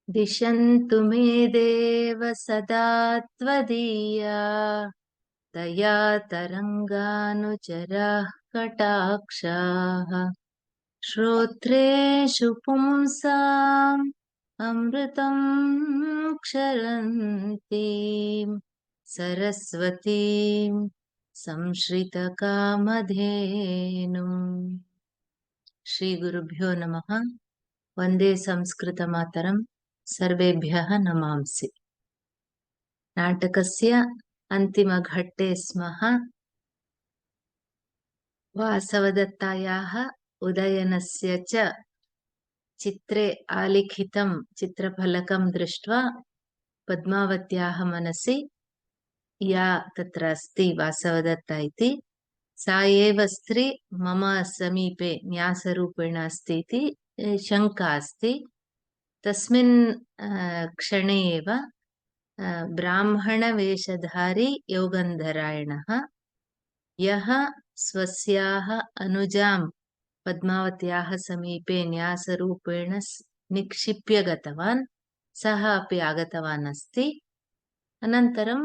दिशन्तु मे देव सदा त्वदीया दया तरङ्गानुचराः कटाक्षाः श्रोत्रेषु पुंसाम् अमृतं क्षरन्तीं सरस्वतीं संश्रितकामधेनुम्। श्रीगुरुभ्यो नमः। वन्दे संस्कृतमातरम्। सर्वेभ्यः नमांसि। नाटकस्य अन्तिमघट्टे स्मः। वासवदत्तायाः उदयनस्य च चित्रे आलिखितं चित्रफलकं दृष्ट्वा पद्मावत्याः मनसि या तत्र अस्ति वासवदत्ता इति सा एव स्त्री मम समीपे न्यासरूपेण अस्ति इति शङ्का अस्ति। तस्मिन् क्षणे एव ब्राह्मणवेषधारी योगन्धरायणः यः स्वस्याः अनुजां पद्मावत्याः समीपे न्यासरूपेण निक्षिप्य गतवान्, सः अपि आगतवान् अस्ति। अनन्तरं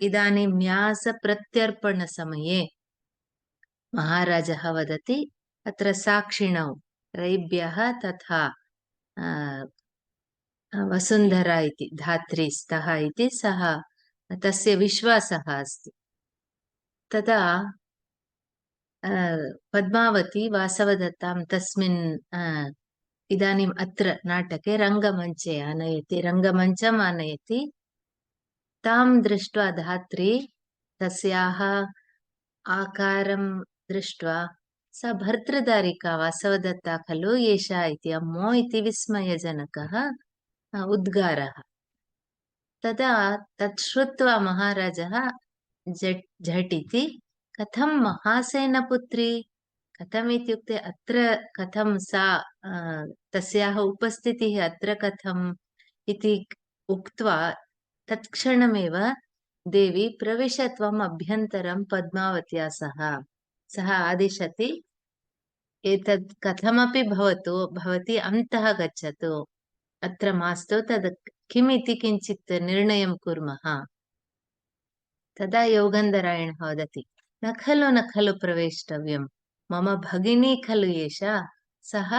इदानीं न्यासप्रत्यर्पणसमये महाराजः वदति अत्र साक्षिणौ रैभ्यः तथा वसुन्धरा इति धात्री स्तः इति सः तस्य विश्वासः अस्ति। तदा पद्मावती वासवदत्तां तस्मिन् इदानीम् अत्र नाटके रङ्गमञ्चे आनयति, रङ्गमञ्चम् आनयति। तां दृष्ट्वा धात्री तस्याः आकारं दृष्ट्वा सा भर्तृदारिका वासवदत्ता खलु एषा इति अम्मो इति विस्मयजनकः उद्गारः। तदा तत् श्रुत्वा महाराजः झटिति कथं महासेनपुत्री, कथम् इत्युक्ते अत्र कथं सा तस्याः उपस्थितिः अत्र कथम् इति उक्त्वा तत्क्षणमेव देवी प्रविश त्वम् अभ्यन्तरं पद्मावत्या सह। सः आदिशति एतत् कथमपि भवतु, भवती अन्तः गच्छतु, अत्र मास्तु, तद् किमिति किञ्चित् निर्णयं कुर्मः। तदा योगन्धरायणः वदति न खलु प्रवेष्टव्यं, मम भगिनी खलु एषा। सः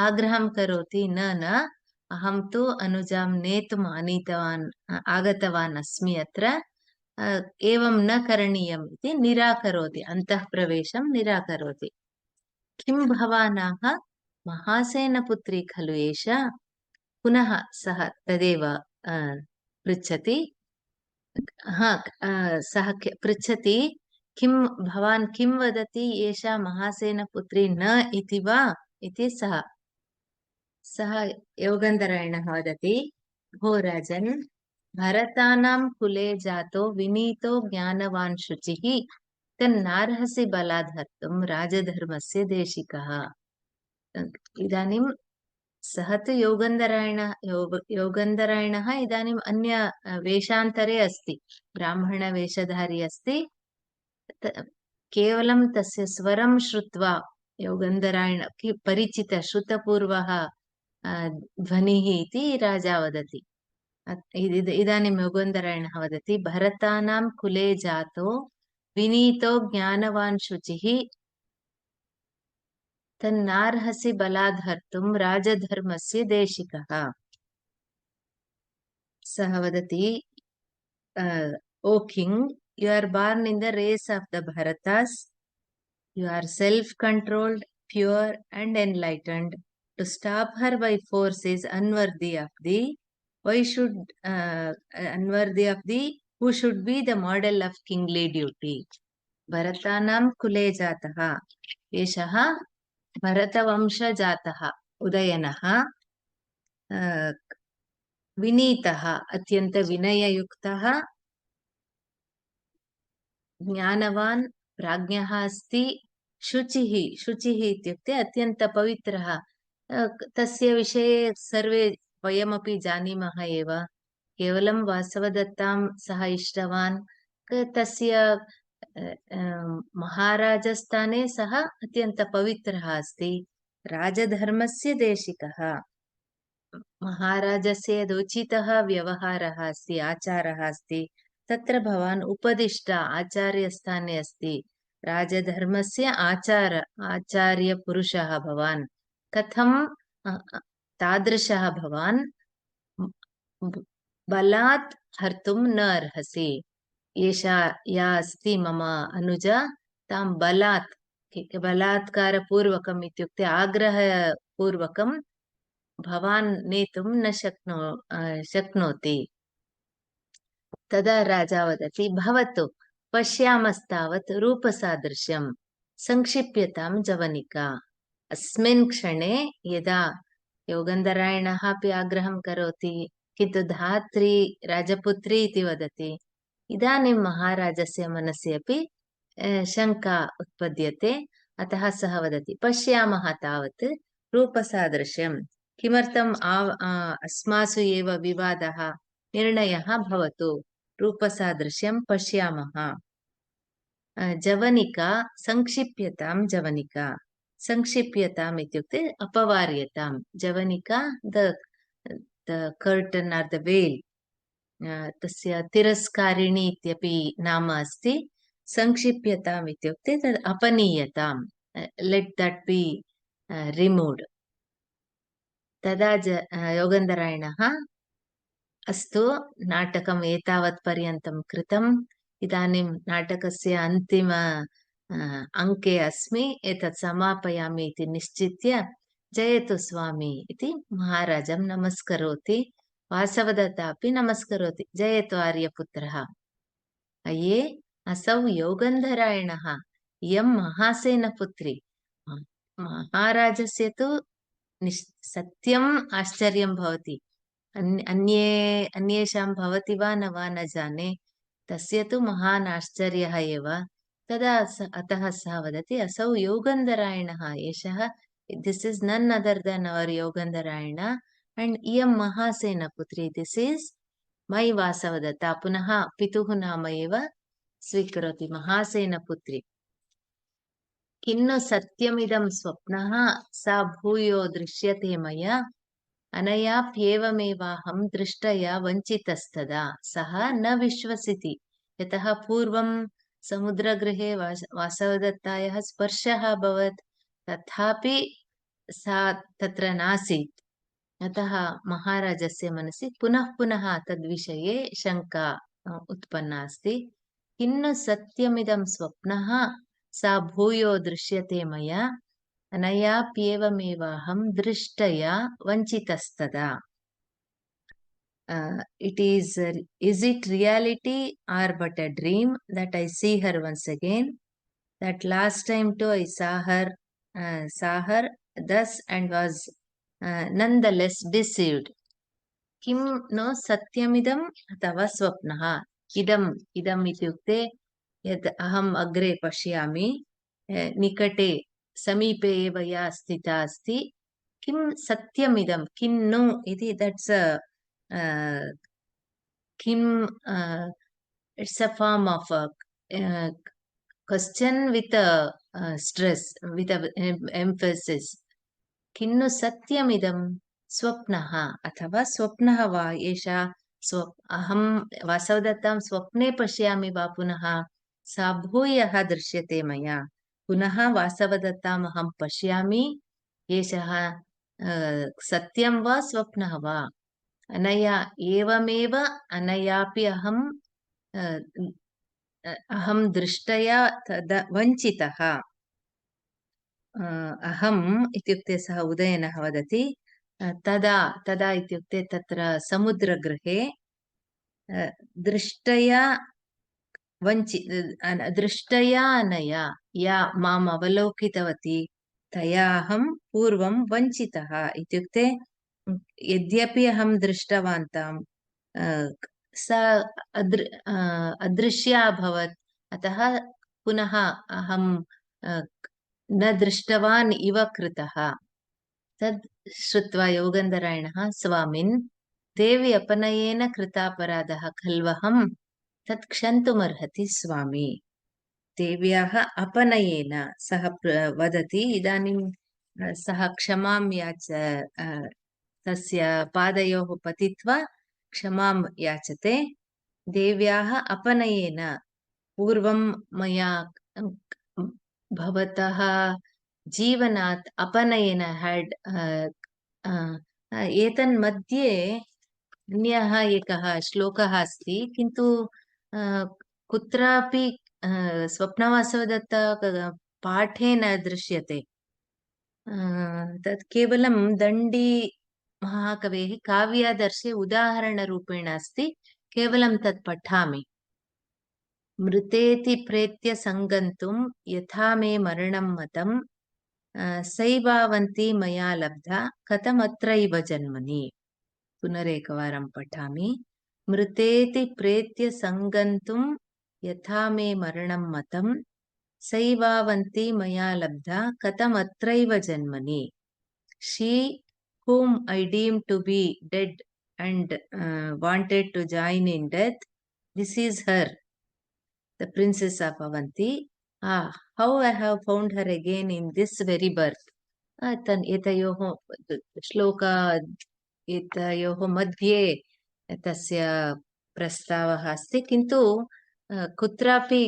आग्रहं करोति न अहं तु अनुजां नेतुम् आगतवान् अस्मि अत्र, एवं न करणीयम् इति निराकरोति, अन्तः प्रवेशं निराकरोति। किं भवानाः महासेनपुत्री खलु एषा? पुनः सः तदेव पृच्छति। सः पृच्छति किं भवान् किं वदति, एषा महासेनपुत्री न इति वा इति सः योगन्धरायणः वदति भो राजन्, भरतानां कुले जातो विनीतो ज्ञानवान् शुचिः तन्नार्हसि बलात् हर्तुं राजधर्मस्य देशिकः। इदानीं सः तु योगन्धरायणः इदानीम् अन्य वेषान्तरे अस्ति, ब्राह्मणवेषधारी अस्ति। केवलं तस्य स्वरं श्रुत्वा योगन्धरायण परिचित श्रुतपूर्वः ध्वनिः इति राजा वदति। इदानीं योगन्धरायणः वदति भरतानां कुले जातो विनीतो ज्ञानवान् शुचिः तन्नार्हसि बलात् हर्तुं राजधर्मस्य देशिकः। सः वदति O king, you are born in the race of the Bharatas. You are self-controlled, pure and enlightened. To stop her by force is unworthy of thee. Why should unworthy of thee, who should be the model of kingly duty? भरतानां कुले जातः एषः भरतवंशजातः उदयनः, विनीतः अत्यन्त विनययुक्तः, ज्ञानवान् प्राज्ञः अस्ति, शुचिः इत्युक्ते अत्यन्त पवित्रः। तस्य विषये सर्वे वयमपि जानीमः एव। केवलं वासवदत्तां सः इष्टवान्, तस्य महाराजस्थाने सः अत्यन्त पवित्रः अस्ति, राजधर्मस्य देशिकः। महाराजस्य यदुचितः व्यवहारः अस्ति, आचारः अस्ति, तत्र भवान् उपदिष्ट आचार्यस्थाने अस्ति। राजधर्मस्य आचार्यपुरुषः भवान्। कथं तादृशः भवान् बलात् हर्तुं न अर्हसि। एषा या अस्ति मम अनुजा, तां बलात्कारपूर्वकम् इत्युक्ते आग्रहपूर्वकं भवान् नेतुं न शक्नोति। तदा राजा वदति, भवतु पश्यामस्तावत् रूपसादृश्यं संक्षिप्यतां जवनिका। अस्मिन् क्षणे यदा योगन्धरायणः अपि आग्रहं करोति, किन्तु धात्री राजपुत्री इति वदति, इदानीं महाराजस्य मनसि अपि शङ्का उत्पद्यते। अतः सः वदति, पश्यामः तावत् रूपसादृश्यं। किमर्थम् अस्मासु एव विवादः, निर्णयः भवतु, रूपसादृश्यं पश्यामः। जवनिका संक्षिप्यतां जवनिका। संक्षिप्यताम् इत्युक्ते अपवार्यतां। जवनिका the curtain or the veil, तस्य तिरस्कारिणी इत्यपि नाम अस्ति। संक्षिप्यताम् इत्युक्ते तद् अपनीयतां, लेट् दट् बि रिमूव्ड्। तदा योगन्धरायणः, अस्तु, नाटकम् एतावत् पर्यन्तं कृतम्, इदानीं नाटकस्य अन्तिम अङ्के अस्मि, एतत् समापयामि इति निश्चित्य, जयतु स्वामी इति महाराजं नमस्करोति। वासवदत्ता अपि नमस्करोति, जयतु आर्यपुत्रः। अये, असौ योगन्धरायणः, इयं महासेनपुत्री। महाराजस्य तु सत्यम् आश्चर्यं भवति। अन्येषां भवति वा न जाने, तस्य तु महान् आश्चर्यः एव। तदा अतः सः वदति, असौ योगन्धरायणः, एषः, दिस् इस् नन् अदर् देन् अवर् योगन्धरायण, अण्ड् इयं महासेनपुत्री, दिस् इस् मै वासवदत्ता। पुनः पितुः नाम एव स्वीकरोति, महासेनपुत्री। किन्नु सत्यमिदं स्वप्नः, सा भूयो दृश्यते मया, अनयाप्येवमेवाहं दृष्टया वञ्चितस्तदा। सः न विश्वसिति, यतः पूर्वं समुद्रगृहे वासवदत्तायाः स्पर्शः अभवत्, तथापि सा तत्र नासीत्। अतः महाराजस्य मनसि पुनः पुनः तद्विषये शङ्का उत्पन्ना अस्ति। किन्नु सत्यमिदं स्वप्नः, सा भूयो दृश्यते मया, अनयाप्येवमेवाहं दृष्टया वञ्चितस्तदा। Is it reality or but a dream that I see her once again? That last time too I saw her thus and was nonetheless deceived. किं नो सत्यमिदम् अथवा स्वप्नः। इदम् इत्युक्ते यत् अहम् अग्रे पश्यामि, निकटे समीपे एव या स्थिता अस्ति, किं सत्यमिदं, किं नु इति, दट्स् किं, it's a farm of question with stress, with emphasis. किन्नु सत्यमिदं स्वप्नः अथवा स्वप्नः वा एषा। अहं वासवदत्तां स्वप्ने पश्यामि वा पुनः, सा भूयः दृश्यते मया, पुनः वासवदत्ताम् अहं पश्यामि, एषः सत्यं वा स्वप्नः वा। अनया एवमेव अनयापि अहं दृष्टया वञ्चितः। अहम् इत्युक्ते सः उदयनः वदति, तदा इत्युक्ते तत्र समुद्रगृहे दृष्टया अनया, या माम् अवलोकितवती, तया अहं पूर्वं वञ्चितः। इत्युक्ते यद्यपि अहं दृष्टवान् तां, सा अदृश्या अभवत्, अतः पुनः अहं न दृष्टवान् इव कृतः। तद् श्रुत्वा योगन्धरायणः, स्वामिन्, देवी अपनयेन कृतापराधः खल्वहं, तत् क्षन्तुमर्हति स्वामी। देव्याः अपनयेन सः वदति, इदानीं सः क्षमां तस्य पादयोः पतित्वा क्षमां याचते। देव्याः अपनयेन पूर्वं मया भवतः जीवनात् अपनयेन हेड् एतन्मध्ये अन्यः एकः श्लोकः अस्ति, किन्तु कुत्रापि स्वप्नवासवदत्त पाठे न दृश्यते। तत् केवलं दण्डी महाकवेः काव्यादर्शे उदाहरणरूपेण अस्ति, केवलं तत् पठामि। मृतेति प्रेत्य सङ्गन्तुं यथा मे मरणं मतं, सैवावन्ती मया लब्धा कथमत्रैव जन्मनि। पुनरेकवारं पठामि। मृतेति प्रेत्य सङ्गन्तुं यथा मे मरणं मतं, सैवावन्ती मया लब्धा कथमत्रैव जन्मनि. She whom I deemed to be dead and wanted to join in death, this is her, the princess of Avanti. How I have found her again in this very birth. एतयोः श्लोक एतयोः मध्ये तस्य प्रस्तावः अस्ति, किन्तु कुत्रापि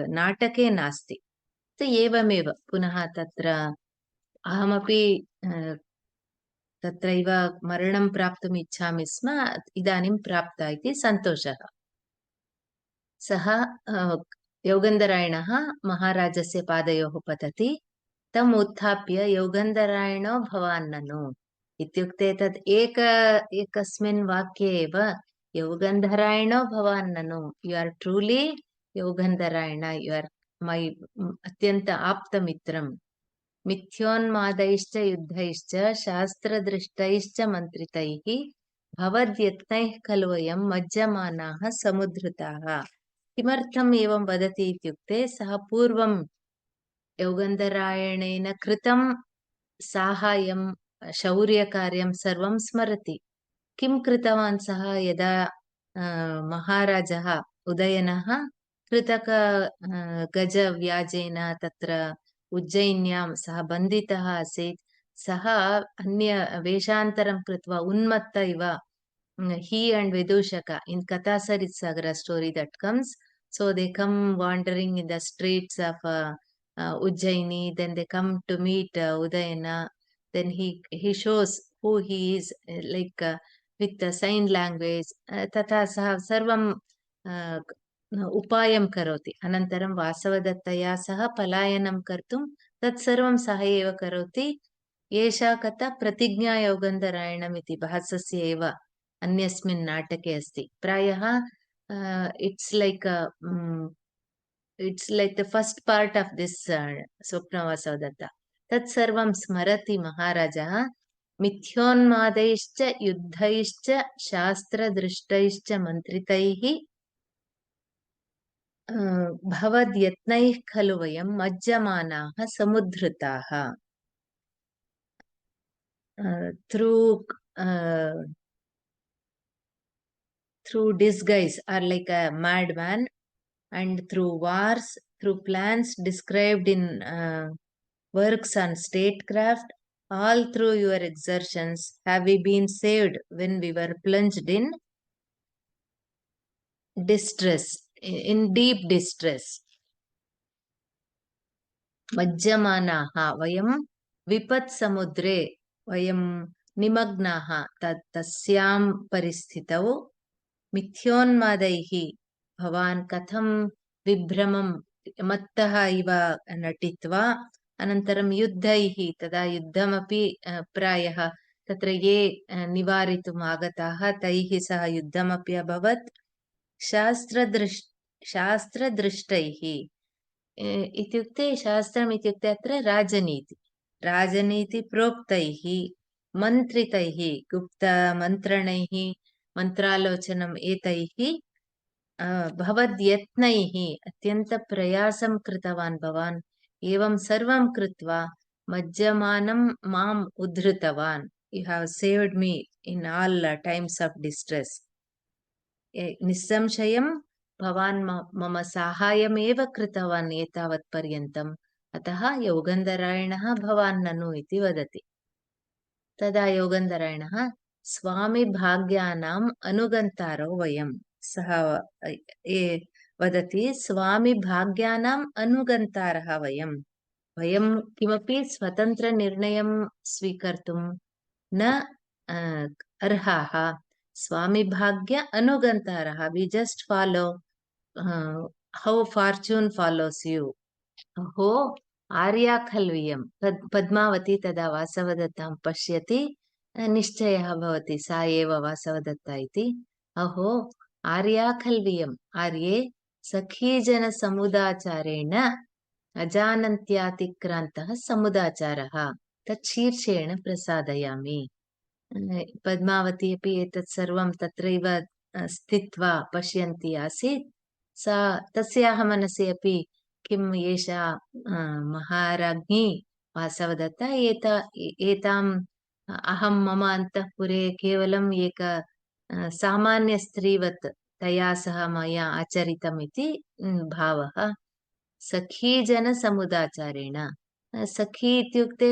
नाटके नास्ति। एवमेव पुनः तत्र अहमपि तत्रैव मरणं प्राप्तुम् इच्छामि स्म, इदानीं प्राप्ता इति सन्तोषः। सः योगन्धरायणः महाराजस्य पादयोः पतति। तम् उत्थाप्य योगन्धरायणो भवान् ननु इत्युक्ते तत् एकस्मिन् वाक्ये एव योगन्धरायणो भवान् ननु, you are truly Yaugandharayana, you are my अत्यन्त आप्तमित्रम्। मिथ्योन्मादैश्च युद्धैश्च शास्त्रदृष्टैश्च मन्त्रितैः भवद्यत्नैः खलु वयं मज्जमानाः समुद्धृताः। किमर्थम् एवं वदति इत्युक्ते सः पूर्वं योगन्धरायणेन कृतं साहाय्यं शौर्यकार्यं सर्वं स्मरति। किं कृतवान् सः? यदा महाराजः उदयनः कृतक गजव्याजेन तत्र उज्जयिन्यां सः बन्धितः आसीत्। सः अन्य वेषान्तरं कृत्वा उन्मत्त इव, he and Vidushaka in Kathasarit Sagara story that comes, so they come wandering in the streets of Ujjaini, then they come to meet Udayana, then he shows who he is, with the sign language, तथा सः सर्वं उपायं करोति। अनन्तरं वासवदत्तया सह पलायनं कर्तुं तत् सर्वं सः एव करोति। एषा कथा प्रतिज्ञा योगन्धरायणम् इति भासस्य एव अन्यस्मिन् नाटके अस्ति। प्रायः it's lack the first part of this Svapnavasavadatta. तत् सर्वं स्मरति महाराजः। मिथ्योन्मादैश्च युद्धैश्च शास्त्रदृष्टैश्च मन्त्रितैः भवद्यत्नैः खलु वयं मज्जमानाः समुद्धृताः। through disguise or like a madman, and through wars, through plans described in works on statecraft, all through your exertions have we been saved when we were plunged in distress, in deep distress. मज्जमानाः वयं विपत् समुद्रे वयं निमग्नाः तस्यां परिस्थितौ मिथ्योन्मादैः भवान् कथं विभ्रमं मत्तः इव नटित्वा, अनन्तरं युद्धैः, तदा युद्धमपि प्रायः तत्र ये निवारितुम् आगताः तैः सह युद्धमपि अभवत्। शास्त्रदृष्टैः इत्युक्ते शास्त्रम् इत्युक्ते अत्र राजनीति प्रोक्तैः मन्त्रितैः गुप्तमन्त्रणैः मन्त्रालोचनम् एतैः भवद्यत्नैः अत्यन्तप्रयासं कृतवान् भवान्, एवं सर्वं कृत्वा मज्जमानं माम् उद्धृतवान्। यु हाव् सेव्ड् मी इन् आल् टैम्स् आफ् डिस्ट्रेस्। निस्संशयं भवान् मम साहाय्यमेव कृतवान् एतावत् पर्यन्तम्, अतः योगन्धरायणः भवान् ननु इति वदति। तदा योगन्धरायणः स्वामी भाग्यानाम् अनुगन्तारो वयम्। सः वदति स्वामी भाग्यानाम् अनुगन्तारः वयम्। वयं किमपि स्वतन्त्रनिर्णयं स्वीकर्तुं न अर्हाः। स्वामी भाग्य अनुगन्तारः। We just follow how fortune follows you. अहो आर्या खल्वियं। पद्मावती तदा वासवदत्तां पश्यति निश्चयः भवति सा एव वासवदत्ता इति। अहो आर्या खल्वियम्। आर्ये सखीजनसमुदाचारेण अजानन्त्यातिक्रान्तः समुदाचारः तत् शीर्षेण प्रसादयामि। पद्मावती अपि एतत् सर्वं तत्रैव स्थित्वा पश्यन्ती आसीत्। सा तस्याः मनसि अपि किम् एषा महाराज्ञी वासवदत्ता एताम् अहं मम अन्तःपुरे केवलम् एक सामान्य स्त्रीवत् तया सह मया आचरितम् इति भावः। सखीजनसमुदाचारेण। सखी इत्युक्ते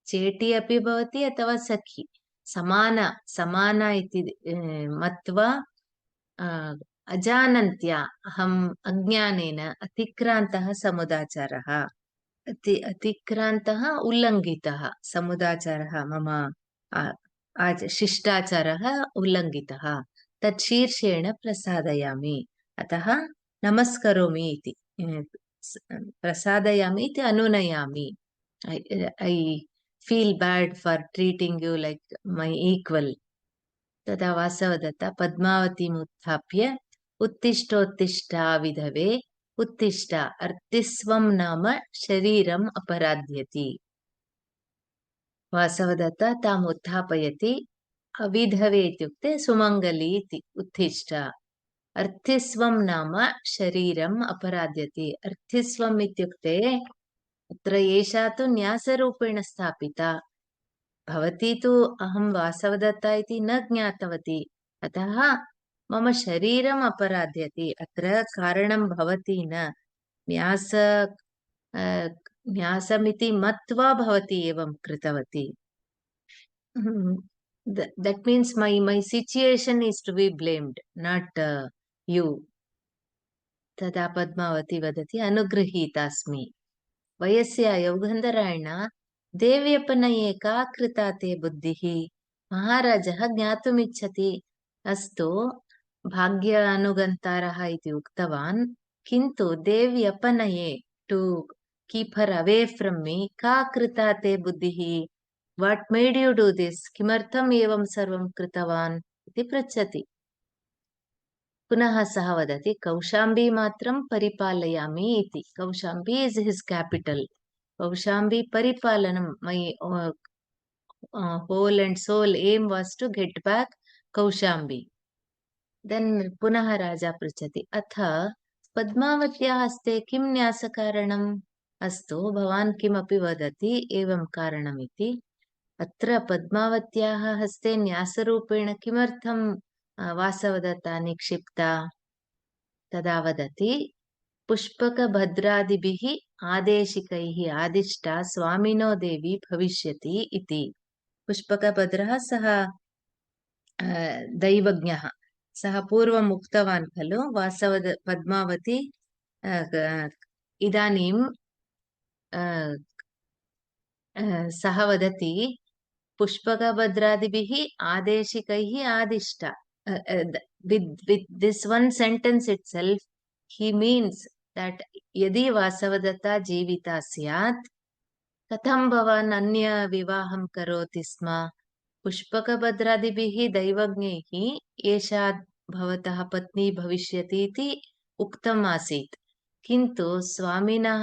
चेटी अपि भवति अथवा सखी समाना इति मत्वा अजानन्त्या अहम् अज्ञानेन अतिक्रान्तः समुदाचारः। अतिक्रान्तः उल्लङ्घितः समुदाचारः मम शिष्टाचारः उल्लङ्घितः तत् शीर्षेण प्रसादयामि। अतः नमस्करोमि इति प्रसादयामि इति अनुनयामि। I feel bad for treating you like my equal. तदा वासवदत्ता पद्मावतीम् उत्थाप्य उत्तिष्ठोत्तिष्ठा विधवे उत्तिष्ठ अर्तिस्वं नाम शरीरम् अपराध्यति। वासवदत्ता ताम् उत्थापयति। अविधवे इत्युक्ते सुमङ्गली इति। उत्तिष्ठ अर्थिस्वं नाम शरीरम् अपराध्यति। अर्थिस्वम् इत्युक्ते अत्र एषा तु न्यासरूपेण स्थापिता। भवती तु अहं वासवदत्ता इति न ज्ञातवती, अतः मम शरीरम् अपराध्यति। अत्र कारणं भवती न, न्यासमिति मत्वा भवती एवं कृतवती। That means my situation is to be blamed, not you. तदा पद्मावती वदति अनुगृहीतास्मि। वयस्य योगन्धरायण देव्यपनये का कृता ते बुद्धिः। महाराजः ज्ञातुमिच्छति। अस्तु भाग्यानुगन्तारः इति उक्तवान्, किन्तु देव्यपनये to keep her away from me का कृता ते बुद्धिः। What made you do this. किमर्थम् एवं सर्वं कृतवान् इति पृच्छति। पुनः सः वदति कौशाम्बी मात्रं परिपालयामि इति। Kaushambi is his capital. Kaushambi परिपालनं my whole and soul aim was to get back Kaushambi. Then पुनः राजा पृच्छति अथ पद्मावत्याः हस्ते किं न्यासकारणम्। अस्तु भवान् किमपि वदति एवं कारणमिति। अत्र पद्मावत्याः हस्ते न्यासरूपेण किमर्थं वासवदत्ता निक्षिप्ता। तदा वदति पुष्पकभद्रादिभिः आदेशिकैः आदिष्टा स्वामिनो देवी भविष्यति इति। पुष्पकभद्रः सः दैवज्ञः। सः पूर्वम् उक्तवान् खलु पद्मावती इदानीं सः वदति पुष्पकभद्रादिभिः आदेशिकैः आदिष्टा। with this one sentence itself he means that यदि वासवदत्ता जीविता स्यात् कथं भवान् अन्य विवाहं करोति स्म। पुष्पकभद्रादिभिः दैवज्ञैः एषा भवतः पत्नी भविष्यति इति उक्तम् आसीत्, किन्तु स्वामिनः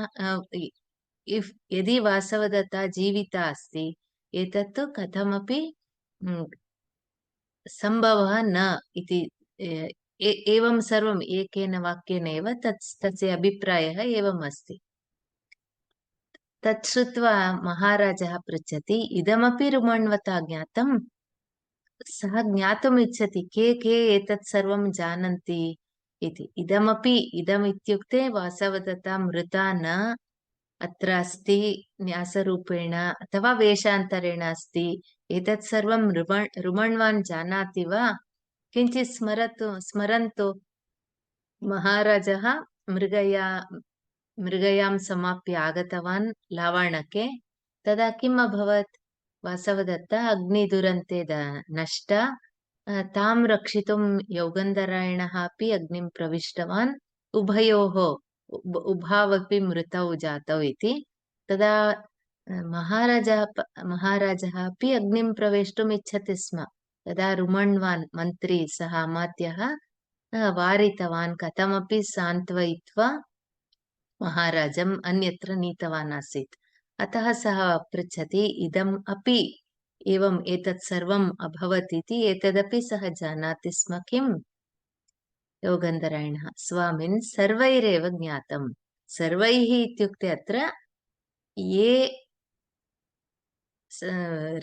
यदि वासवदत्ता जीविता अस्ति एतत्तु कथमपि सम्भवः न इति एवं सर्वम् एकेन वाक्येन एव तस्य अभिप्रायः एवम् अस्ति। तत् श्रुत्वा महाराजः पृच्छति इदमपि रुमण्वता ज्ञातम्। सः ज्ञातुम् इच्छति के एतत् सर्वं जानन्ति इति। इदमपि, इदम् इत्युक्ते वासवदत्ता मृता न, अत्र अस्ति न्यासरूपेण अथवा वेषान्तरेण अस्ति, एतत् सर्वं रुमण्वान् जानाति वा? किञ्चित् स्मरन्तु। महाराजः मृगयां समाप्य आगतवान् लावाणके। तदा किम् अभवत्? वासवदत्त अग्निदुरन्ते नष्ट। तां रक्षितुं यौगन्धरायणः अपि अग्निं प्रविष्टवान्। उभयोः उभावपि मृतौ जातौ इति। तदा महाराजः अपि अग्निं प्रवेष्टुम् इच्छति स्म। तदा रुमण्वान् मन्त्री सः अमात्यः वारितवान्, कथमपि सान्त्वयित्वा महाराजम् अन्यत्र नीतवान् आसीत्। अतः सः पृच्छति, इदम् अपि एवम् एतत् सर्वम् अभवत् इति एतदपि सः जानाति स्म किम्? योगन्धरायणः, स्वामिन् सर्वैरेव ज्ञातम्। सर्वैः इत्युक्ते अत्र ये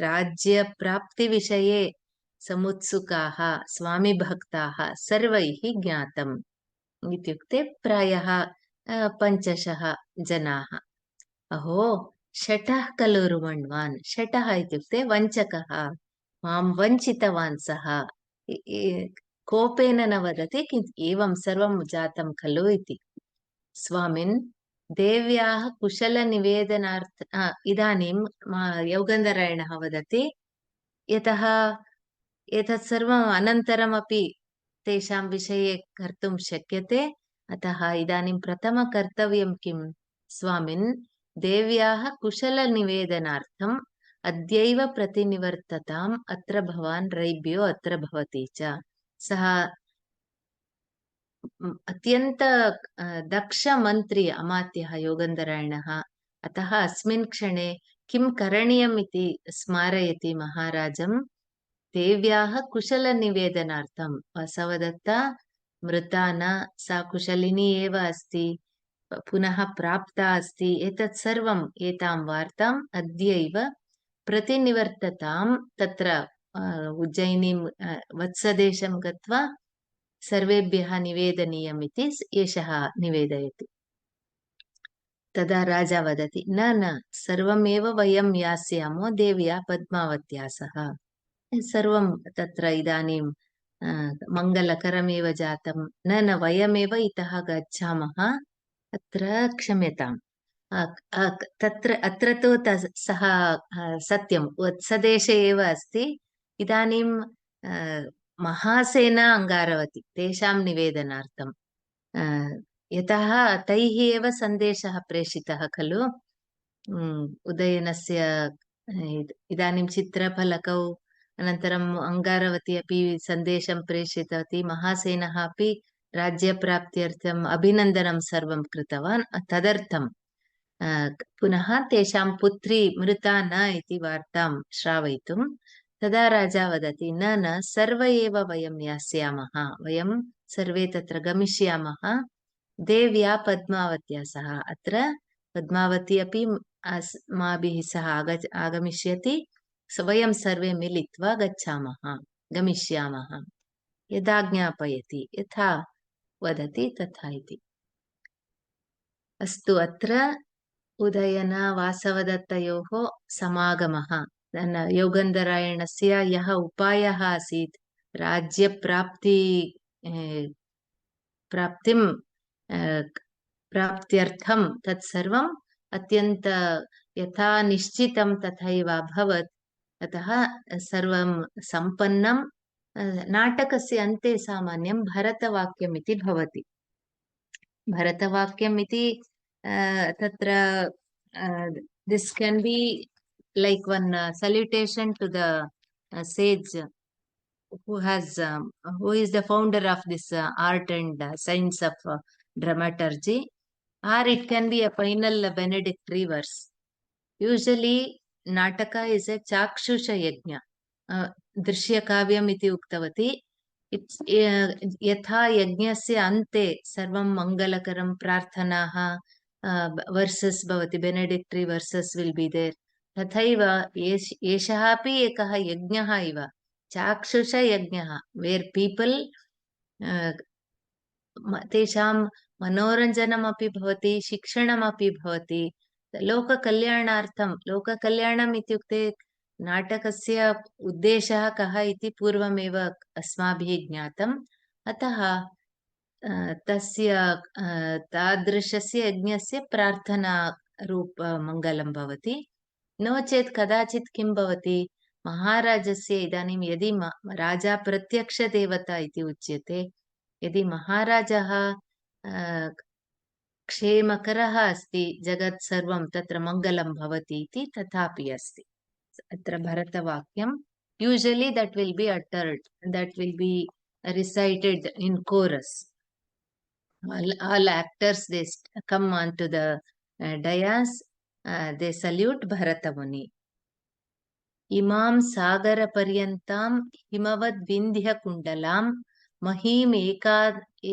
राज्यप्राप्तिविषये समुत्सुकाः स्वामिभक्ताः सर्वैः ज्ञातम् इत्युक्ते प्रायः 500 जनाः। अहो, शटः खलु रुमण्वान्। शटः इत्युक्ते वञ्चकः, मां वञ्चितवान् सः। कोपेन न वदति, किन्तु एवं सर्वं जातं खलु इति। स्वामिन्, देव्याः कुशलनिवेदनार्थ इदानीं यौगन्धरायणः वदति, यतः एतत् सर्वम् अनन्तरमपि तेषां विषये कर्तुं शक्यते, अतः इदानीं प्रथमकर्तव्यं किम्? स्वामिन्, देव्याः कुशलनिवेदनार्थम् अद्यैव प्रतिनिवर्तताम्। अत्र भवान् रैभ्यो अत्र भवति च। सः अत्यन्त दक्षमन्त्री अमात्यः योगन्धरायणः। अतः अस्मिन् क्षणे किं करणीयम् इति स्मारयति महाराजम्। देव्याः कुशलनिवेदनार्थं वासवदत्ता मृता न, सा कुशलिनी एव अस्ति, पुनः प्राप्ता अस्ति। एतत् सर्वम् एतां वार्ताम् अद्यैव प्रतिनिवर्ततां। तत्र उज्जयिनीं वत्सदेशं गत्वा सर्वेभ्यः निवेदनीयम् इति एषः निवेदयति। तदा राजा वदति, न सर्वमेव वयं यास्यामो देव्या पद्मावत्या सह। सर्वं तत्र इदानीं मङ्गलकरमेव जातं। न वयमेव इतः गच्छामः। अत्र क्षम्यताम्, अत्र तु सः सत्यं वत्सदेशे एव अस्ति। इदानीं महासेना अङ्गारवती तेषां निवेदनार्थं, यतः तैः एव सन्देशः प्रेषितः खलु। उदयनस्य इदानीं चित्रफलकौ अनन्तरम् अङ्गारवती अपि सन्देशं प्रेषितवती। महासेनः अपि राज्यप्राप्त्यर्थम् अभिनन्दनं सर्वं कृतवान्। तदर्थं पुनः तेषां पुत्री मृता न इति वार्तां श्रावयितुं तदा राजा वदति, न सर्व एव वयं यास्यामः, वयं सर्वे तत्र गमिष्यामः देव्या पद्मावत्या सह। अत्र पद्मावती अपि अस्माभिः सह आगमिष्यति। वयं सर्वे मिलित्वा गमिष्यामः यदा ज्ञापयति, यथा वदति तथा इति। अस्तु, अत्र उदयन वासवदत्तयोः समागमः, योगन्धरायणस्य यः उपायः आसीत् प्राप्त्यर्थं तत्सर्वम् अत्यन्त यथा निश्चितं तथैव अभवत्। अतः सर्वं सम्पन्नं। नाटकस्य अन्ते सामान्यं भरतवाक्यम् इति भवति। भरतवाक्यम् इति तत्र this can be like one salutation to the sage who is the founder of this art and science of dramaturgy, or it can be a final benedictory verse. Usually nataka is a chakshusha yajna, दृश्यकाव्यम् इति उक्तवती। यथा यज्ञस्य अन्ते सर्वं मङ्गलकरं प्रार्थनाः verses भवति, बेनेडिक्टरी verses will be there, तथैव एषः अपि एकः यज्ञः इव, चाक्षुषयज्ञः, वेर् पीपल् तेषां मनोरञ्जनमपि भवति, शिक्षणमपि भवति। लोककल्याणार्थं, लोककल्याणम् इत्युक्ते नाटकस्य उद्देशः कः इति पूर्वमेव अस्माभिः ज्ञातम्। अतः तस्य तादृशस्य यज्ञस्य प्रार्थना मङ्गलं भवति। नो चेत् कदाचित् किं भवति, महाराजस्य इदानीं यदि राजा प्रत्यक्षदेवता इति उच्यते, यदि महाराजः क्षेमकरः अस्ति, जगत् सर्वं तत्र मङ्गलं भवति इति तथापि अस्ति। अत्र भरतवाक्यं usually that will be uttered, that will be recited in chorus. All actors, they come onto the dais, they salute Bharata Muni. इमां सागरपर्यन्तां हिमवद्विन्ध्यकुण्डलां महीम्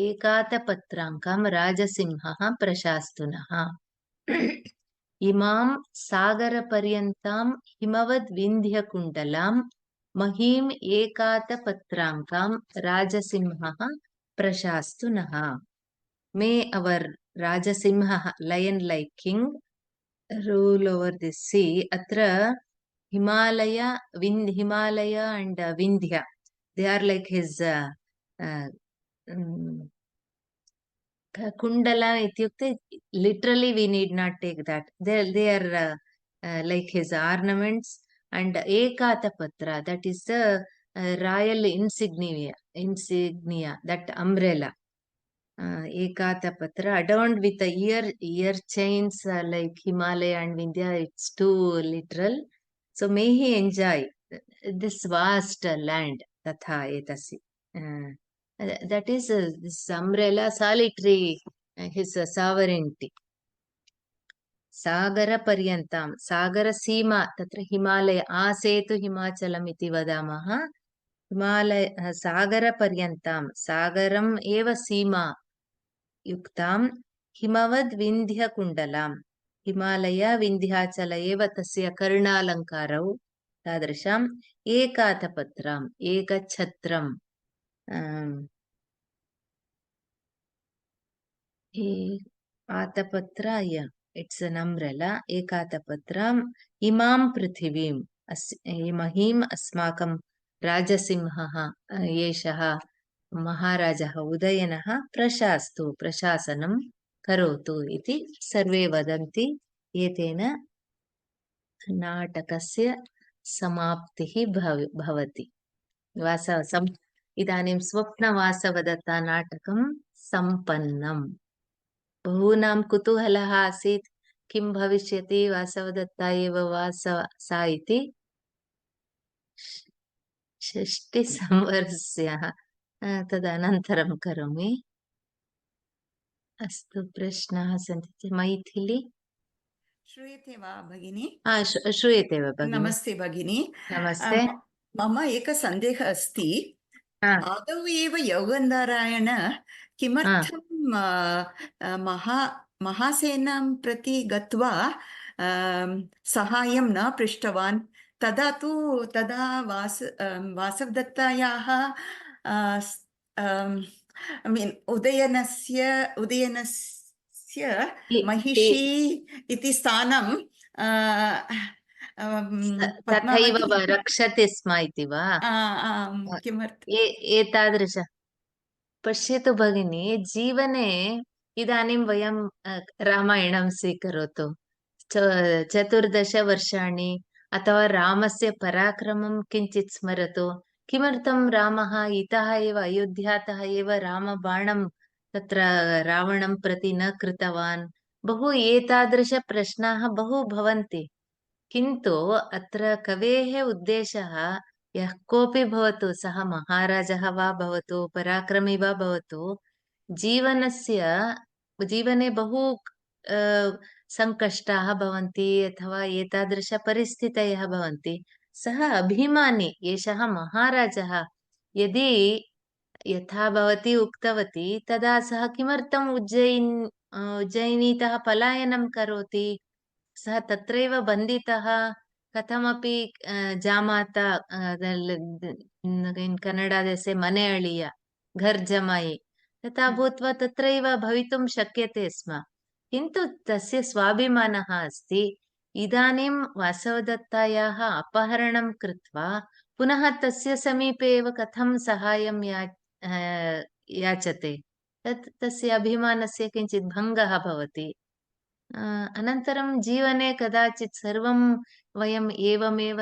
एकातपत्राङ्कां राजसिंहः प्रशास्तु नः। इमां सागरपर्यन्तां हिमवद्विन्ध्यकुण्डलां महीम् एकातपत्राङ्कां राजसिंहः प्रशास्तु नः। May our Rajasimha, lion-like king, rule over the sea. Atra Himalaya and Vindhya, they are like his Kundala ityukte. Literally, we need not take that. They are like his ornaments. And Ekatapatra, that is the royal insignia, that umbrella. Ekatapatra, adorned with the ear chains like Himalaya and Vindhya. It's too literal. So may he enjoy this vast land. Tatha etasi. That is this umbrella, solitary, his sovereignty. Sagara paryantam, sagara seema, tatra Himalaya, asetu Himachalam iti vadamaha. Himalaya, sagara paryantam, sagaram eva seema युक्तां हिमवद् विन्ध्यकुण्डलां, Himalaya Vindhyachal एव तस्य कर्णालङ्कारौ तादृशाम् एकातपत्राम्, एकछत्रम्, आतपत्र, it's N umbrella, एकातपत्राम् इमां पृथिवीम्, महीम् अस्माकं राजसिंहः एषः महाराजः उदयनः प्रशास्तु, प्रशासनं करोतु इति सर्वे वदन्ति। एतेन नाटकस्य समाप्तिः भवति। इदानीं स्वप्नवासवदत्ता नाटकं सम्पन्नम्। बहूनां कुतूहलः आसीत्, किं भविष्यति, वासवदत्ता एव वा सा इति। षष्टिसंवत्सरः तदनन्तरं करोमि। अस्तु, प्रश्नाः सन्ति चेत्। मैथिली श्रूयते वा भगिनी? श्रूयते वा भगिनी? नमस्ते भगिनी। नमस्ते। मम एकः सन्देहः अस्ति। आदौ एव योगन्धारायण किमर्थं महासेनां प्रति गत्वा सहायं न पृष्टवान्? तदा वासवदत्तायाः उदयनस्य महिषी इति स्थानं तथैव रक्षति स्म इति वा? किमर्थम् एतादृश? पश्यतु भगिनी, जीवने इदानीं वयं रामायणं स्वीकरोतु। 14 वर्षाणि अथवा रामस्य पराक्रमं किञ्चित् स्मरतु। किमर्थं रामः इतः एव, अयोध्यातः एव रामबाणं तत्र रावणं प्रति न कृतवान्? बहु एतादृशप्रश्नाः बहु भवन्ति। किन्तु अत्र कवेः उद्देशः, यः कोऽपि भवतु, सः महाराजः वा भवतु, पराक्रमी वा भवतु, जीवने बहु सङ्कष्टाः भवन्ति अथवा एतादृशपरिस्थितयः भवन्ति। सः अभिमानी, एषः महाराजः, यदि यथा भवती उक्तवती, तदा सः किमर्थम् उज्जयिनीतः पलायनं करोति? सः तत्रैव बन्धितः, कथमपि जामाता, in Kannada they say मने अळिय, घर जमाई, तथा भूत्वा तत्रैव भवितुं शक्यते स्म। किन्तु तस्य स्वाभिमानः अस्ति। इदानीं वासवदत्तायाः अपहरणं कृत्वा पुनः तस्य समीपे एव कथं साहाय्यं याचते, तस्य अभिमानस्य किञ्चित् भङ्गः भवति। अनन्तरं जीवने कदाचित् सर्वं वयम् एवमेव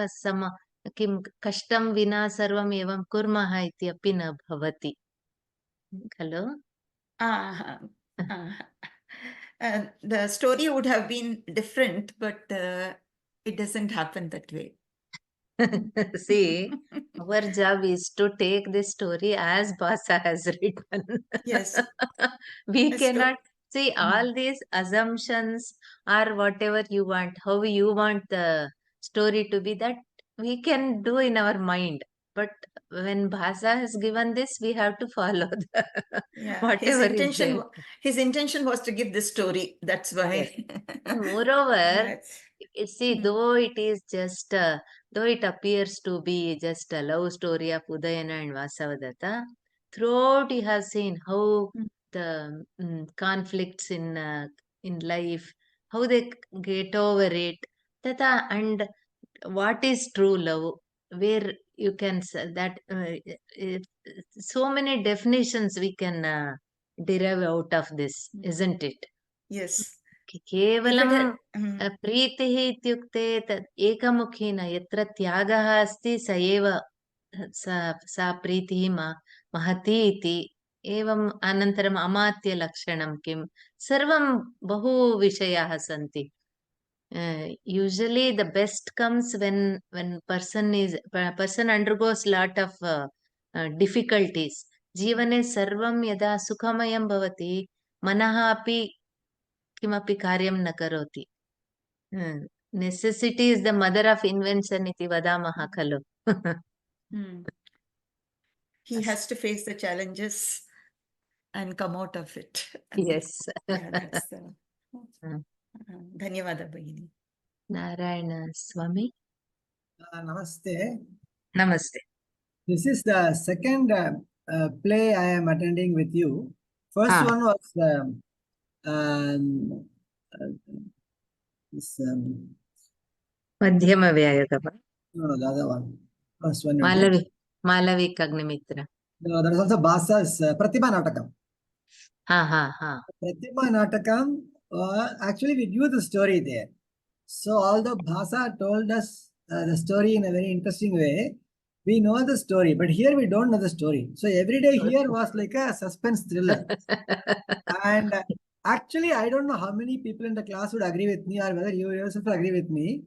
किं कष्टं विना सर्वम् एवं कुर्मः इति अपि न भवति खलु? Ah, the story would have been different, but it doesn't happen that way. See, our job is to take this story as Basa has written. Yes. We A cannot see all these assumptions or whatever you want, how you want the story to be, that we can do in our mind. But when Bhasa has given this, we have to follow Yeah, whatever is there. his intention was to give this story. That's why. Yes. Moreover, Yes. see, though it is just, though it appears to be just a love story of Udayana and Vasavadatta, throughout he has seen how the conflicts in life, how they get over it, tata, and what is true love, where you can that so many definitions we can derive out of this, isn't it? Yes. केवलं had, प्रीतिः इत्युक्ते तत् एकमुखी न, यत्र त्यागः अस्ति स एव सा प्रीतिः महती इति। एवम् अनन्तरम् अमात्यलक्षणं किं, सर्वं बहु विषयाः सन्ति. Usually the best comes when person undergoes lot of difficulties. जीवने सर्वं यदा सुखमयं भवति, मनः अपि किमपि कार्यं न करोति. Necessity is the mother of invention इति वदामः खलु. He has to face the challenges and come out of it. Yes. Yeah, that's Dhanyavada Bhagini. Narayana Swami. Namaste. Namaste. This is the second play I am attending with you. First one was this. Madhyama Vyayagava. No, the other one. First one. Malavi Kagnimitra. No, that is also Basa's Pratibha Natakam. Pratibha Natakam, actually we knew the story there. So although Bhasa told us the story in a very interesting way, we know the story, but here we don't know the story. So every day here was like a suspense thriller. And actually, I don't know how many people in the class would agree with me, or whether you yourself agree with me.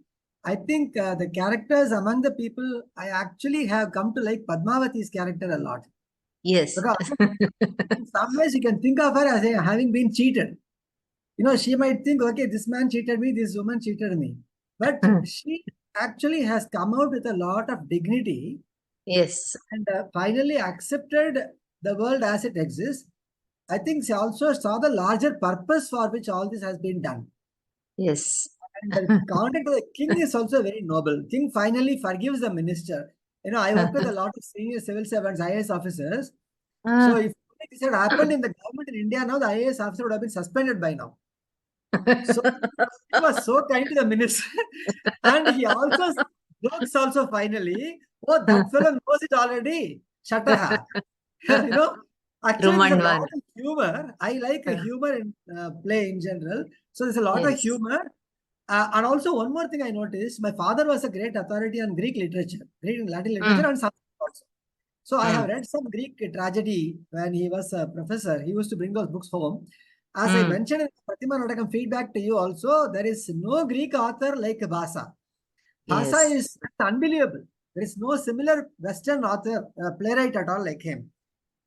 I think the characters among the people, I actually have come to like Padmavati's character a lot. Yes. Because in some ways you can think of her as having been cheated. You know, she might think, okay, this man cheated me, this woman cheated me. But she actually has come out with a lot of dignity. Yes. And finally accepted the world as it exists. I think she also saw the larger purpose for which all this has been done. Yes. And the contact of the king is also very noble. King finally forgives the minister. You know, I work with a lot of senior civil servants, IAS officers. So if this had happened in the government in India now, the IAS officer would have been suspended by now. So he was so kind to the minister. And he also jokes also finally, oh, that fellow knows it already. Shataha. You know, actually there's a lot of humor. I like humor in play in general. So there's a lot of humor. And also one more thing I noticed, my father was a great authority on Greek literature, Greek and Latin literature and Sanskrit also. So I have read some Greek tragedy when he was a professor. He used to bring those books home. As I mentioned in Pratibha Natakam feedback to you also, there is no Greek author like Bhasa. Bhasa is unbelievable. There is no similar Western author, playwright at all like him.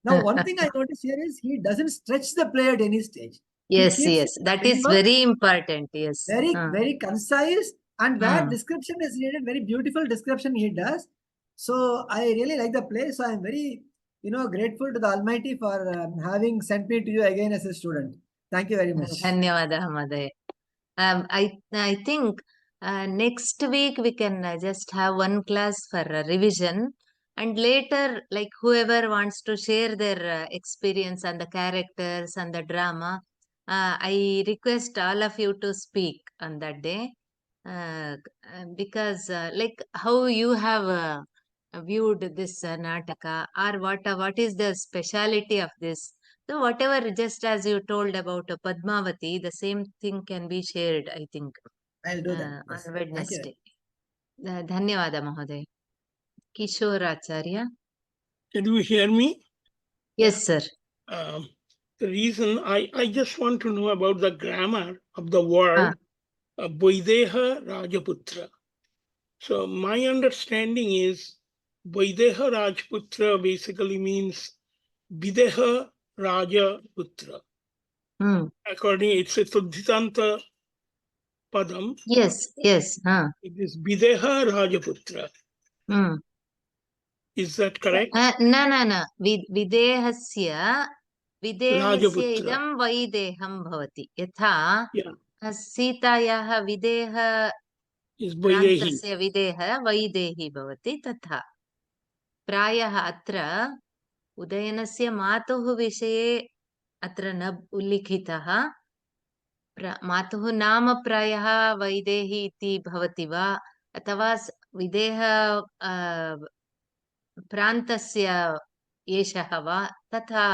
Now, one thing I noticed here is he doesn't stretch the play at any stage. Yes, that is very important. Yes. Very, very concise, and where description is needed, very beautiful description he does. So I really like the play. So I'm very, grateful to the Almighty for having sent me to you again as a student. Thank you very much. Dhanyavada, Madhya. I think next week we can just have one class for revision, and later, like whoever wants to share their experience on the characters and the drama, I request all of you to speak on that day, because like how you have viewed this Nataka, or what is the speciality of this. So whatever, just as you told about Padmavati, the same thing can be shared, I think, I'll do that. on Yes. Thank you. Wednesday. ಧನ್ಯವಾದ ಮಹೋದಯ. ಕಿಶೋರ್ ಆಚಾರ್ಯ. Can you hear me? Yes, sir. The reason I just want to know about the grammar of the word Vaideha Rajaputra. So my understanding is Vaideha Rajaputra basically means Videha Rajaputra. According, it's a Suddhitanta Padam. Yes. It is Videha Rajaputra. Is that correct? न विदेहस्य Rajaputra. इदं वैदेहं भवति. यथा सीतायाः विदेह Is Vaidehi. प्रान्तस्य विदेह वैदेही भवति, तथा प्रायः अत्र उदयनस्य मातुः विषये अत्र न उल्लिखितः. मातुः नाम प्रायः वैदेही इति भवति वा, अथवा विदेह प्रान्तस्य एषः वा, तथा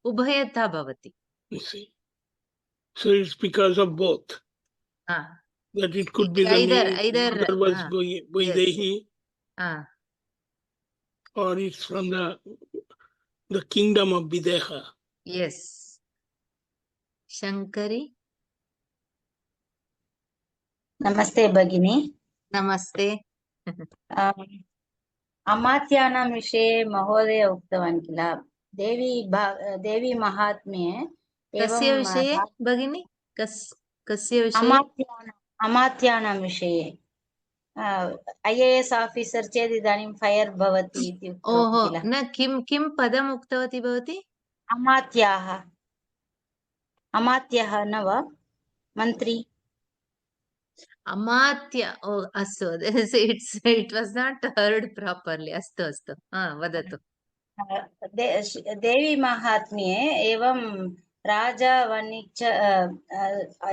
उभयथा भवति. So it's because of both. That it could be the either mother was Vaidehi, yes. Or it's from the kingdom of Videha. Yes. Shankari. Namaste Bhagini. Namaste. अमात्यानां विषये महोदय उक्तवान् किल, देवी महात्म्ये कस्य विषये भगिनी? कस्य विषये? अमात्यानां विषये IAS ऑफिसर् चेत् इदानीं फैर् भवति इति उक्तवान् किल. न किं पदम् उक्तवती भवती? अमात्यः न वा मन्त्री? अमात्य. अस्तु, it was not heard properly. अस्तु वदतु. देवी महात्म्ये एवं राजा वणिक्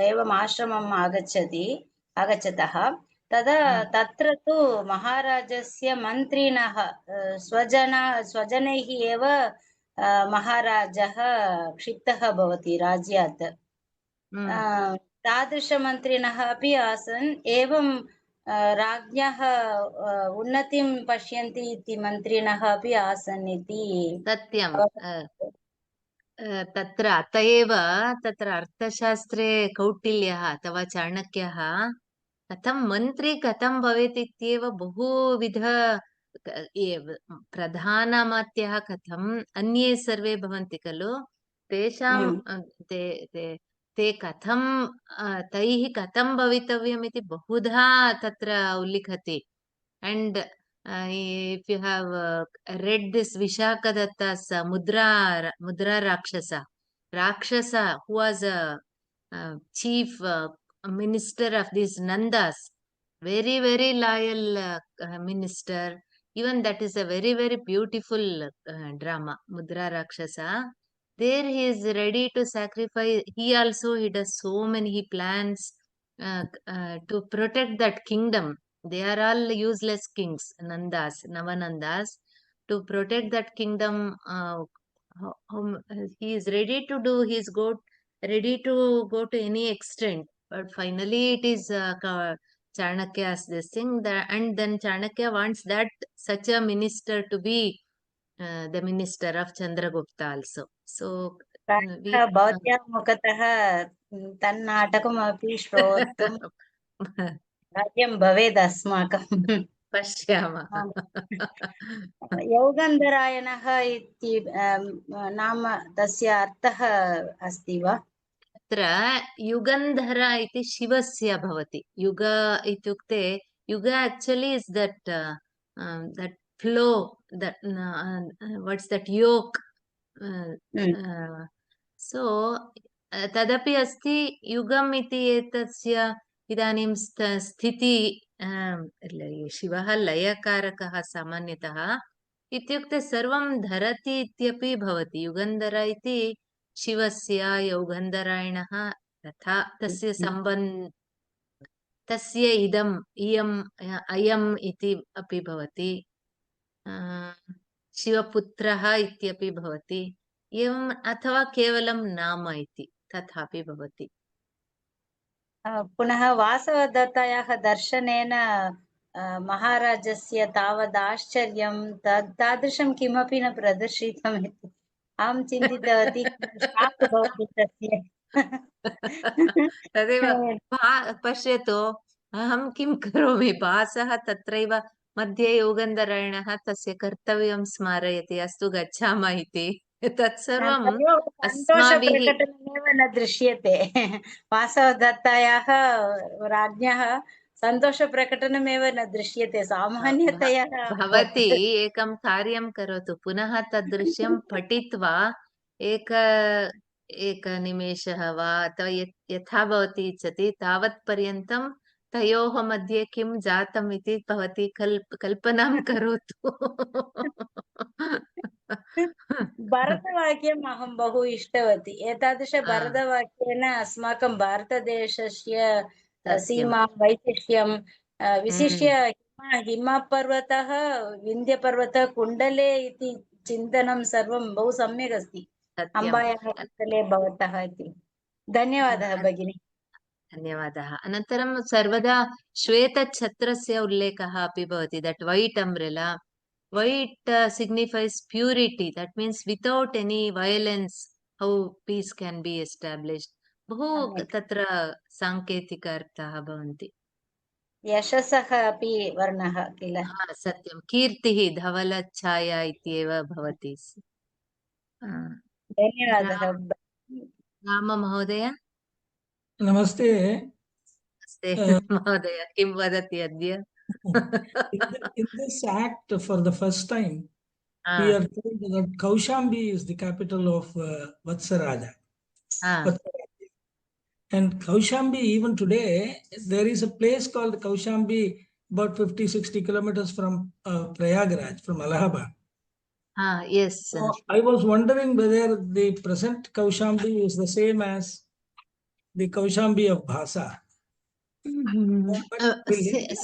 एवम् आश्रमम् आगच्छतः तदा तत्र तु महाराजस्य मन्त्रिणः स्वजनैः एव महाराजः क्षिप्तः भवति राज्यात्. तादृशमन्त्रिणः अपि आसन्. एवं राज्ञः उन्नतिं पश्यन्ति इति मन्त्रिणः अपि आसन् इति सत्यं. तत्र अत एव तत्र अर्थशास्त्रे कौटिल्यः अथवा चाणक्यः कथं मन्त्री कथं भवेत् इत्येव बहुविध प्रधानमात्यः कथम् अन्ये सर्वे भवन्ति खलु, तेषां ते कथं तैः कथं भवितव्यम् इति बहुधा तत्र उल्लिखति. And if you have read this Vishakadatta's Mudra Rakshasa, who was a chief minister of these Nandas, very, very loyal minister. Even that is a very, very beautiful drama, Mudra Rakshasa. There he is ready to sacrifice. He does so many plans to protect that kingdom. They are all useless kings, Navanandas. To protect that kingdom, he is ready to do. He is ready to go to any extent. But finally, it is Chanakya's this thing. And then Chanakya wants that such a minister to be the minister of Chandragupta also. So भवत्याः मुखतः तन्नाटकमपि श्रोतुं भाग्यं भवेत् अस्माकं. पश्यामः. योगन्धरायणः इति नाम तस्य अर्थः अस्ति वा? अत्र युगन्धर इति शिवस्य भवति. युग इत्युक्ते युग actually is that flow, that what's that yoke. So तदपि अस्ति. युगम् इति एतस्य इदानीं स्थिति शिवः लयकारकः सामान्यतः. इत्युक्ते सर्वं धरति इत्यपि भवति. युगन्धर इति शिवस्य योगन्धरायणः तथा तस्य तस्य अयम् इति अपि भवति, शिवपुत्रः इत्यपि भवति, एवम् अथवा केवलं नाम इति तथापि भवति। पुनः वासवदत्तायाः दर्शनेन महाराजस्य तावदाश्चर्यं तादृशं किमपि न प्रदर्शितम् इति अहं चिन्तितवती, शाक् भवति तस्य। तदेव पश्यतु, अहं किं करोमि, भासः तत्रैव मध्ये योगन्धरायणः तस्य कर्तव्यं स्मारयति, अस्तु गच्छामः इति, तत्सर्वं अस्माभिः सन्तोषप्रकटनमेव न दृश्यते। वासवदत्तायाः राज्ञः सन्तोषप्रकटनमेव न दृश्यते सामान्यतया। भवती एकं कार्यं करोतु, पुनः तद्दृश्यं पठित्वा एकनिमेषः वा अथवा यथा भवती इच्छति तावत् पर्यन्तं तयोः मध्ये किं जातम् इति भवती कल्पनां करोतु। भरतवाक्यम् अहं बहु इष्टवती। एतादृश भरतवाक्येन अस्माकं भारतदेशस्य सीमा वैशिष्ट्यं विशिष्य हिमपर्वतः विन्ध्यपर्वतः कुण्डले इति चिन्तनं सर्वं बहु सम्यक् अस्ति। अम्बायाः कुण्डले भवतः इति। धन्यवादः भगिनी। धन्यवादः। अनन्तरं सर्वदा श्वेतछत्रस्य उल्लेखः अपि भवति, that white umbrella. White signifies purity. That means without any violence, how peace can be established. बहु तत्र साङ्केतिक अर्थाः भवन्ति। यशसः अपि वर्णः किल? सत्यं, कीर्तिः धवलच्छाया इत्येव भवति। धन्यवादः। राम महोदय। नमस्ते। नमस्ते महोदय, किं वदति अद्य? In this act, for the first time, we are told that Kaushambi is the capital of Vatsaraja. And Kaushambi, even today, there is a place called Kaushambi about 50-60 kilometers from Prayagraj, from Allahabad. Yes, sir. So I was wondering whether the present Kaushambi is the same as the Kaushambi of Bhasa.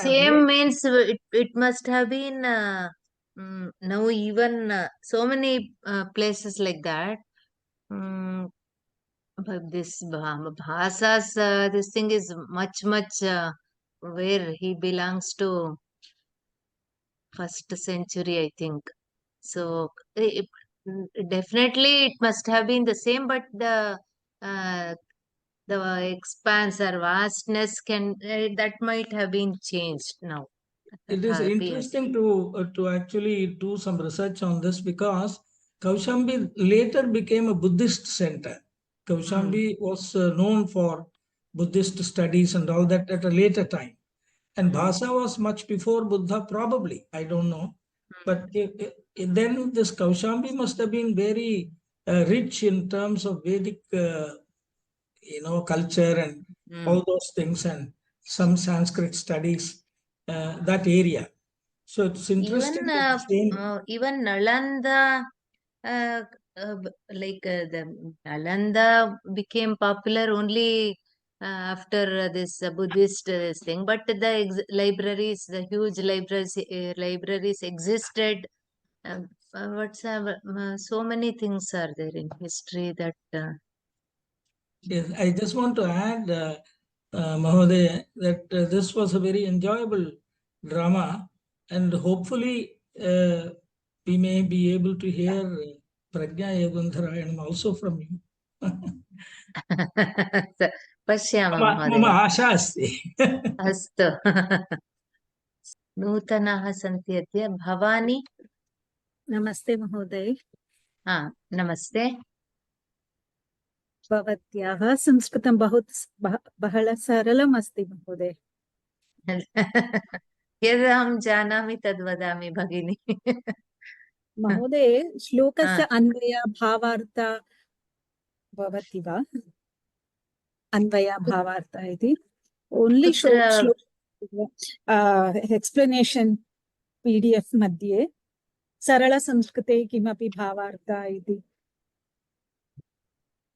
Same means it must have been now even so many places like that. But this Bhasa's this thing is much where he belongs to 1st century, I think. So definitely it must have been the same, but the expanse or vastness that might have been changed now. It is interesting to actually do some research on this, because Kaushambi later became a Buddhist center. Kaushambi was known for Buddhist studies and all that at a later time. And Bhasa was much before Buddha, probably. I don't know. But then this Kaushambi must have been very rich in terms of Vedic culture and all those things, and some Sanskrit studies, that area. So it's interesting. Even Nalanda, the Nalanda became popular only after this Buddhist thing, but the libraries, the huge libraries existed. So many things are there in history that. Yes, I just want to add, Mahodaya, that this was a very enjoyable drama, and hopefully we may be able to hear Pragya Yogandharayanam also from you. पश्यामः मम आशा अस्ति। अस्तु। नूतनाः सन्ति अद्य। भवानी। नमस्ते महोदय। नमस्ते। भवत्याः संस्कृतं बहळ सरलम् अस्ति महोदय। यदहं जानामि तद् वदामि भगिनी। महोदय, श्लोकस्य अन्वय भावार्थ भवति वा? अन्वय भावार्थ इति ओन्ली एक्स्प्लेनेशन् PDF मध्ये सरल संस्कृते किमपि भावार्थ इति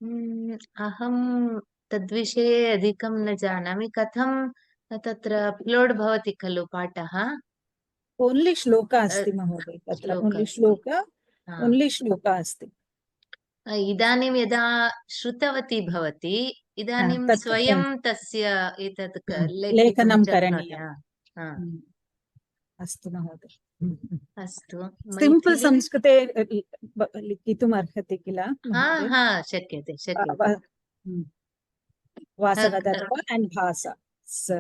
अहं तद्विषये अधिकं न जानामि कथं तत्र अपलोड् भवति खलु पाठः ओन्ली श्लोका अस्ति महोदय तत्र श्लोक ओन्ली अस्ति श्लोका हा। ओन्ली श्लोका अस्ति इदानीं यदा श्रुतवती भवति इदानीं तत् स्वयं तस्य एतत् लेखितुं लेखनं शक्नोति करणीयम् हा। अस्तु महोदय अस्तु सिम्पल् मैथिली संस्कृते लिखितुम् अर्हति किल हा महोदय हा शक्यते शक्यते वासवदत्त and भासा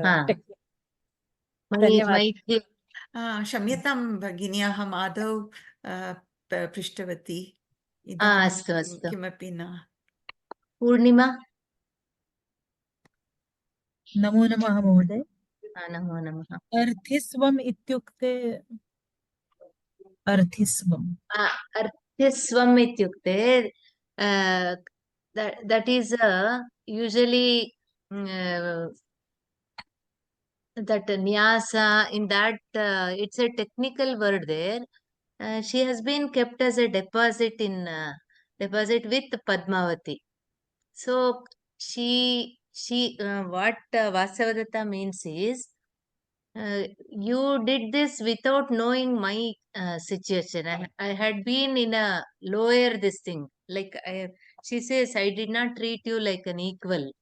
हा धन्यवादः मैथिली क्षम्यतां भगिनी, अहम् आदौ पृष्टवती, अस्तु इदानीं अस्तु किमपि न। पूर्णिमा नमो नमः महोदय। नमो नमः। अर्थिस्वम् इत्युक्ते अर्थिस्वम् अर्थिस्वम् इत्युक्ते that is usually that nyasa, in that it's a technical word there. She has been kept as a deposit in deposit with Padmavati. So she what Vasavadatta means is you did this without knowing my situation. I had been in a lower this thing. Like she says, I did not treat you like an equal.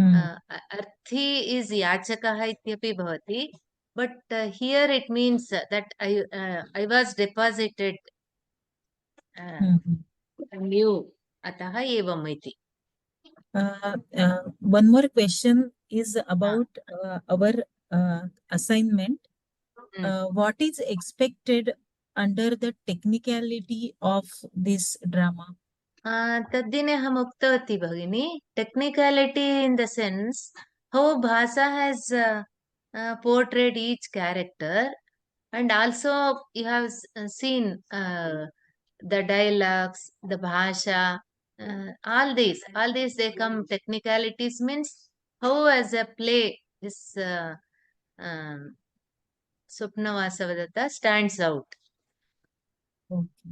Arthi is yachakaha ityapi bhavati. But here it means that I was deposited from you. Ataha evam iti. One more question is about our assignment. What is expected under the technicality of this drama? तद्दिने अहम् उक्तवती भगिनी, technicality in the sense how Bhasa has portrayed each character, and also you have seen the dialogues, the bhasha, all these they come technicalities, means how as a play this Swapna Vasavadatta stands out. Okay.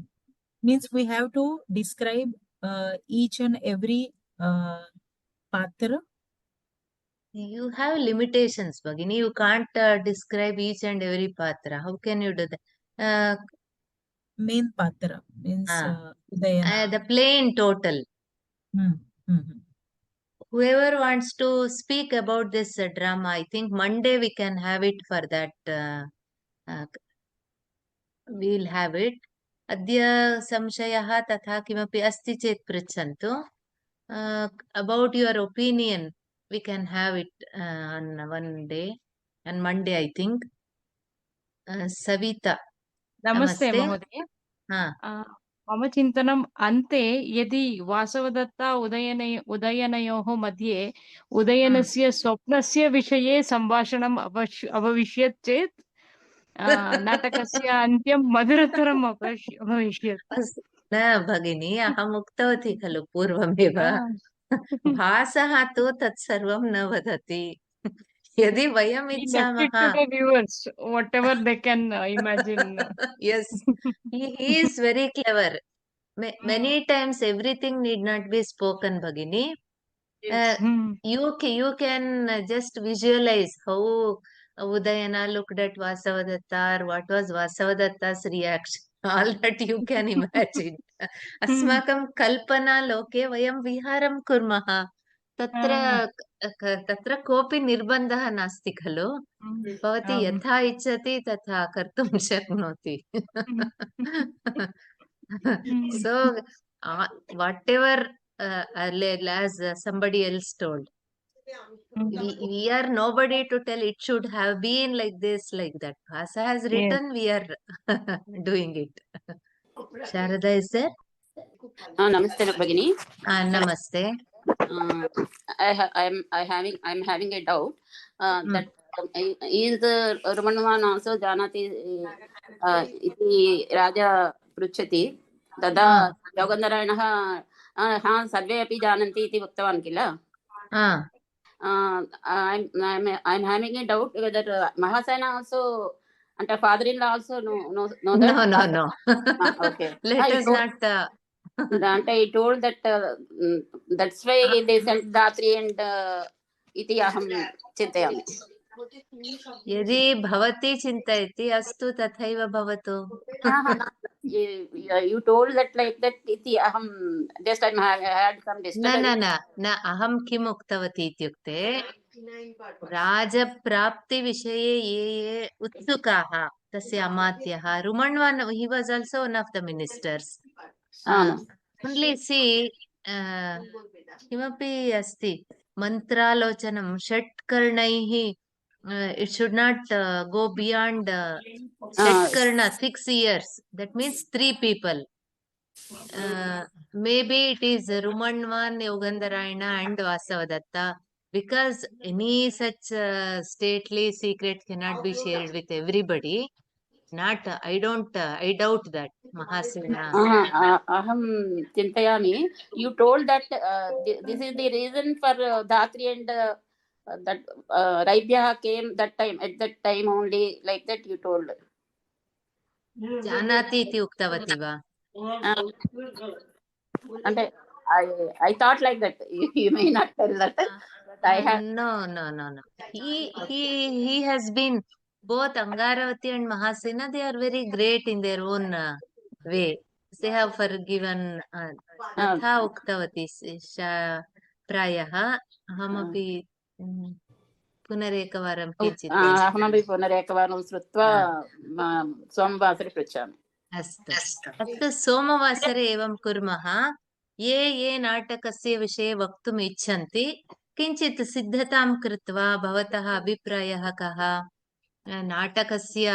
Means we have to describe each and every patra. You have limitations, Bhagini. You can't describe each and every patra. How can you do that? Main patra means Udayana. The play in total. Whoever wants to speak about this drama, I think Monday we can have it for that. We'll have it. Adya samshayah tatha kimapi asti chet pritsantu. About your opinion, we can have it on one day, on Monday, I think. Savita. नमस्ते महोदय। मम चिन्तनम् अन्ते यदि वासवदत्ता उदयनयोः मध्ये उदयनस्य स्वप्नस्य विषये सम्भाषणम् अभविष्यत् चेत् नाटकस्य अन्त्यं मधुरतरम् अभविष्यत्। न भगिनी, अहम् उक्तवती खलु पूर्वमेव, भासः तु तत्सर्वं न वदति। यदि वयम् इच्छामः, viewers whatever they can imagine. Yes, he is very clever. Many times everything need not be spoken, Bhagini. Yes. You can just visualize how Udayana looked at Vasavadatta, or what was Vasavadatta's reaction. All that you can imagine. Asmakam kalpana loke vayam viharam kurmaha. तत्र कोऽपि निर्बन्धः नास्ति खलु, भवती यथा इच्छति तथा कर्तुं शक्नोति. So whatever as somebody else told, we are nobody to tell it should have been like this, like that. Bhasa has written, we are doing it. Sharada is there? Namaste, Bhagini. Namaste. I'm having a doubt that is Ramanavan also janati iti Raja pruchati tada Yoganarayanah sarve api jananti iti uktavan kila. I'm having a doubt whether Mahasena also and her father-in-law also know that. No. Okay. Let us not Dante told that that's why they sent Dhatri and iti aham chintayami. यदि भवती चिन्तयति अस्तु तथैव भवतु. You told that like that iti aham just I had some न disturbance. न न न अहं किम् उक्तवती इत्युक्ते राजप्राप्तिविषये ये ये उत्सुकाः तस्य अमात्यः रुमण्वान् he was also one of the ministers. Only see किमपि अस्ति मन्त्रालोचनं षट्कर्णैः it should not go beyond षट्कर्ण 6 years. That means 3 people. Maybe it is Rumanvan, Yogandarayana and Vasavadatta, because any such stately secret cannot be shared with everybody. Not, I doubt that, Mahasena. Aham chintayami. You told that this is the reason for Dhatri and that Raibhya came that time, at that time only, like that you told. Janati iti uktavati va? And I thought like that. You may not tell that. But I have. No. He has been, both Angaravati and Mahasena, they are very great in their own way. They have forgiven. Tha uktavati prayah ahamapi पुनरेकवारं किञ्चित् अहमपि पुनरेकवारं श्रुत्वा सोमवासरे पृच्छामि. अस्तु सोमवासरे एवं कुर्मः. ये नाटकस्य विषये वक्तुम् इच्छन्ति किञ्चित् सिद्धतां कृत्वा भवतः अभिप्रायः कः नाटकस्य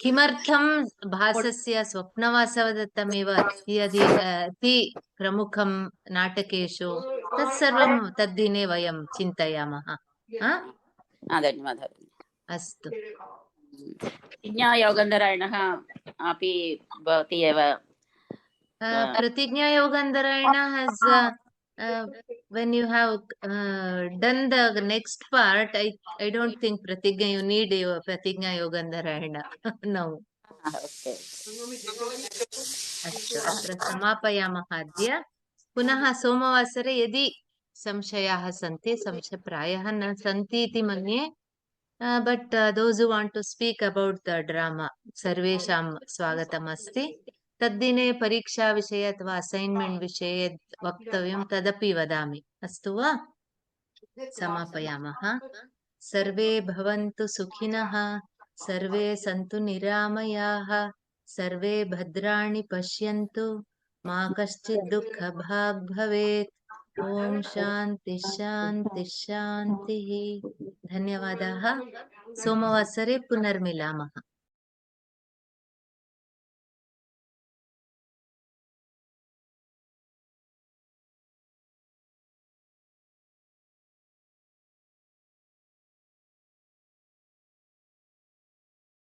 किमर्थं भासस्य स्वप्नवासवदत्तमेव अति प्रमुखं नाटकेषु तत्सर्वं तद्दिने वयं चिन्तयामः. धन्यवादः. अस्तु. प्रतिज्ञायोगन्धरायणः अपि भवति एव. प्रतिज्ञायोगन्धरायण has when you have done the next part, I don't think pratigna you need your pratigna yogandarayana now. Okay. अस्तु अत्र समापयामः अद्य. पुनः सोमवासरे यदि संशयाः सन्ति, प्रायः न सन्ति इति मन्ये, but those who want to speak about the drama सर्वेषां स्वागतम् अस्ति. तद्दिने परीक्षा विषये अथवा असैन्मेंट् विषये वक्तव्यं तदपि वदामि. अस्तु वा? समापयामः. सर्वे भवन्तु सुखिनः, सर्वे सन्तु निरामयाः, सर्वे भद्राणि पश्यन्तु, मा कश्चित् दुःखभाग् भवेत्. ओम शांति शांति शान्तिः. धन्यवादाः. सोमवासरे पुनर्मिलामः.